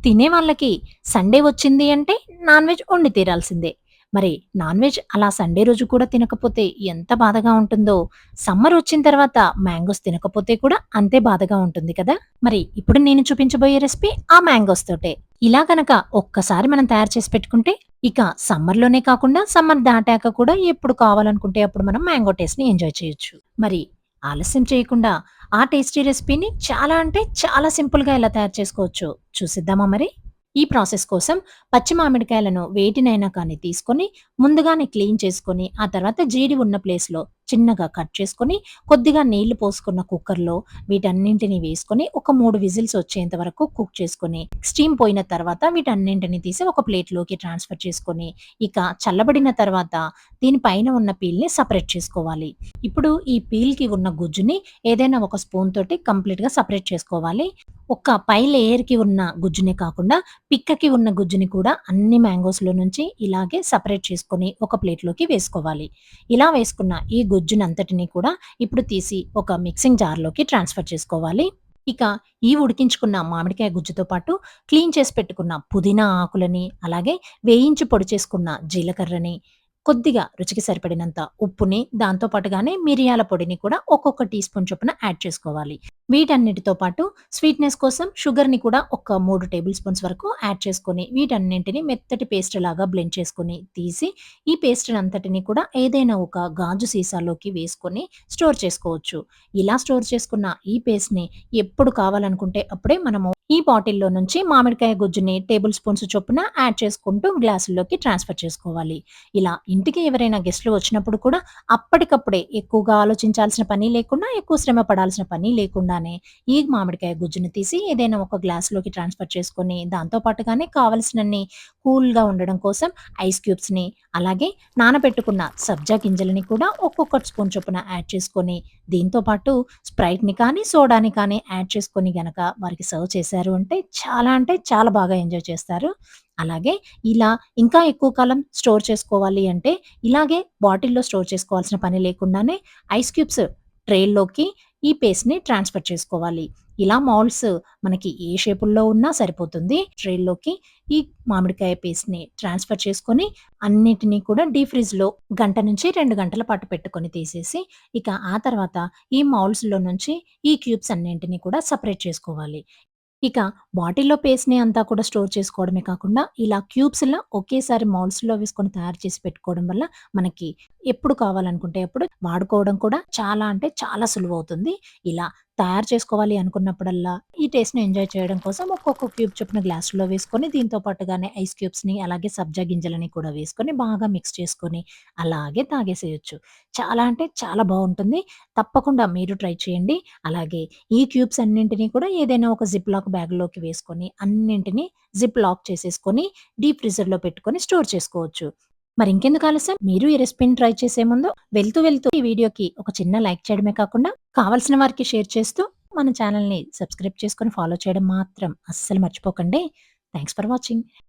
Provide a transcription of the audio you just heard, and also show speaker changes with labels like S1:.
S1: తినే వాళ్ళకి సండే వచ్చింది అంటే నాన్ వెజ్ వండి తీరాల్సిందే. మరి నాన్ వెజ్ అలా సండే రోజు కూడా తినకపోతే ఎంత బాధగా ఉంటుందో, సమ్మర్ వచ్చిన తర్వాత మ్యాంగోస్ తినకపోతే కూడా అంతే బాధగా ఉంటుంది కదా! మరి ఇప్పుడు నేను చూపించబోయే రెసిపీ ఆ మ్యాంగోస్ తోటే. ఇలా గనక ఒక్కసారి మనం తయారు చేసి పెట్టుకుంటే, ఇక సమ్మర్‌లోనే కాకుండా సమ్మర్ దాటాక కూడా ఎప్పుడు కావాలనుకుంటే అప్పుడు మనం మ్యాంగో టేస్ట్‌ని ఎంజాయ్ చేయొచ్చు. మరి ఆలస్యం చేయకుండా ఆ టేస్టీ రెసిపీని చాలా అంటే చాలా సింపుల్‌గా ఎలా తయారు చేసుకోవచ్చో చూసేద్దామా మరి? ఈ ప్రాసెస్ కోసం పచ్చి మామిడికాయలను వేటినైనా కానీ తీసుకొని, ముందుగానే క్లీన్ చేసుకొని, ఆ తర్వాత జీడి ఉన్న ప్లేస్‌లో చిన్నగా కట్ చేసుకొని, కొద్దిగా నీళ్లు పోసుకున్న కుక్కర్‌లో వీటన్నింటిని వేసుకొని, ఒక 3 విజిల్స్ వచ్చేంత వరకు కుక్ చేసుకొని, స్టీమ్ పోయిన తర్వాత వీటన్నింటిని తీసి ఒక ప్లేట్‌లోకి ట్రాన్స్‌ఫర్ చేసుకొని, ఇక చల్లబడిన తర్వాత దీని పైన ఉన్న పీల్‌ని సెపరేట్ చేసుకోవాలి. ఇప్పుడు ఈ పీల్‌కి ఉన్న గుజ్జుని ఏదైనా ఒక స్పూన్ తోటి కంప్లీట్‌గా సెపరేట్ చేసుకోవాలి. ఒక్క పై లేయర్‌కి ఉన్న గుజ్జునే కాకుండా, పిక్కకి ఉన్న గుజ్జుని కూడా అన్ని మ్యాంగోస్‌లో నుంచి ఇలాగే సెపరేట్ చేసుకొని ఒక ప్లేట్‌లోకి వేసుకోవాలి. ఇలా వేసుకున్న ఈ గుజ్జునంతటిని కూడా ఇప్పుడు తీసి ఒక మిక్సింగ్ జార్‌లోకి ట్రాన్స్‌ఫర్ చేసుకోవాలి. ఇక ఈ ఉడికించుకున్న మామిడికాయ గుజ్జుతో పాటు క్లీన్ చేసి పెట్టుకున్న పుదీనా ఆకులని, అలాగే వేయించి పొడి చేసుకున్న జీలకర్రని, కొద్దిగా రుచికి సరిపడినంత ఉప్పుని, దాంతో పాటుగానే మిరియాల పొడిని కూడా ఒక్కొక్క టీ స్పూన్ చొప్పున యాడ్ చేసుకోవాలి. వీటన్నిటితో పాటు స్వీట్‌నెస్ కోసం షుగర్‌ని కూడా ఒక 3 టేబుల్ స్పూన్స్ వరకు యాడ్ చేసుకొని, వీటన్నింటిని మెత్తటి పేస్ట్ లాగా బ్లెండ్ చేసుకొని తీసి, ఈ పేస్ట్‌నంతటిని కూడా ఏదైనా ఒక గాజు సీసాలోకి వేసుకొని స్టోర్ చేసుకోవచ్చు. ఇలా స్టోర్ చేసుకున్న ఈ పేస్ట్‌ని ఎప్పుడు కావాలనుకుంటే అప్పుడే మనము ఈ బాటిల్‌లో నుంచి మామిడికాయ గుజ్జుని టేబుల్ స్పూన్స్ చొప్పున యాడ్ చేసుకుంటూ గ్లాసుల్లోకి ట్రాన్స్‌ఫర్ చేసుకోవాలి. ఇలా ఇంటికి ఎవరైనా గెస్ట్‌లు వచ్చినప్పుడు కూడా అప్పటికప్పుడే ఎక్కువగా ఆలోచించాల్సిన పని లేకుండా, ఎక్కువ శ్రమ పడాల్సిన పని లేకుండానే ఈ మామిడికాయ గుజ్జుని తీసి ఏదైనా ఒక గ్లాస్‌లోకి ట్రాన్స్‌ఫర్ చేసుకొని, దాంతో పాటుగానే కావాల్సినన్ని కూల్‌గా ఉండడం కోసం ఐస్ క్యూబ్స్‌ని, అలాగే నానబెట్టుకున్న సబ్జా గింజలని కూడా ఒక్కొక్క స్పూన్ చొప్పున యాడ్ చేసుకొని, దీంతో పాటు స్ప్రైట్‌ని కానీ, సోడాని కానీ యాడ్ చేసుకొని గనక వారికి సర్వ్ చేశారు అంటే చాలా బాగా ఎంజాయ్ చేస్తారు. అలాగే ఇలా ఇంకా ఎక్కువ కాలం స్టోర్ చేసుకోవాలి అంటే, ఇలాగే బాటిల్‌లో స్టోర్ చేసుకోవాల్సిన పని లేకుండానే ఐస్ క్యూబ్స్ ట్రేల్లోకి ఈ పేస్ట్‌ని ట్రాన్స్‌ఫర్ చేసుకోవాలి. ఇలా మౌల్డ్స్ మనకి ఏ షేపుల్లో ఉన్నా సరిపోతుంది. ట్రేల్లోకి ఈ మామిడికాయ పేస్ట్‌ని ట్రాన్స్‌ఫర్ చేసుకొని, అన్నిటిని కూడా డీప్ ఫ్రిడ్జ్‌లో గంట నుంచి 2 గంటల పాటు పెట్టుకొని తీసేసి, ఇక ఆ తర్వాత ఈ మౌల్డ్స్‌లో నుంచి ఈ క్యూబ్స్ అన్నింటిని కూడా సెపరేట్ చేసుకోవాలి. ఇక బాటిల్‌లో పేస్ట్‌ని అంతా కూడా స్టోర్ చేసుకోవడమే కాకుండా, ఇలా క్యూబ్స్‌లా ఒకేసారి మౌల్డ్స్‌లో వేసుకొని తయారు చేసి పెట్టుకోవడం వల్ల, మనకి ఎప్పుడు కావాలనుకుంటే అప్పుడు వాడుకోవడం కూడా చాలా అంటే చాలా సులువవుతుంది. ఇలా తయారు చేసుకోవాలి అనుకున్నప్పుడల్లా, ఈ టేస్ట్‌ని ఎంజాయ్ చేయడం కోసం ఒక్కొక్క క్యూబ్ చొప్పున గ్లాసులో వేసుకొని, దీంతో పాటుగానే ఐస్ క్యూబ్స్‌ని, అలాగే సబ్జా గింజలని కూడా వేసుకొని, బాగా మిక్స్ చేసుకొని, అలాగే తాగేసేయొచ్చు. చాలా అంటే చాలా బావుంటుంది. తప్పకుండా మీరు ట్రై చేయండి. అలాగే ఈ క్యూబ్స్ అన్నింటిని కూడా ఏదైనా ఒక జిప్ లాక్ బ్యాగ్‌లోకి వేసుకొని, అన్నింటిని జిప్ లాక్ చేసేసుకొని, డీప్ ఫ్రీజర్‌లో పెట్టుకొని స్టోర్ చేసుకోవచ్చు. మరి ఇంకెందుకు ఆలస్యం? మీరు ఈ రెసిపీని ట్రై చేసే ముందు వెళ్తూ ఈ వీడియోకి ఒక చిన్న లైక్ చేయడమే కాకుండా, కావాల్సిన వారికి షేర్ చేస్తూ మన ఛానెల్‌ని సబ్స్క్రైబ్ చేసుకొని ఫాలో చేయడం మాత్రం అస్సలు మర్చిపోకండి. Thanks for watching.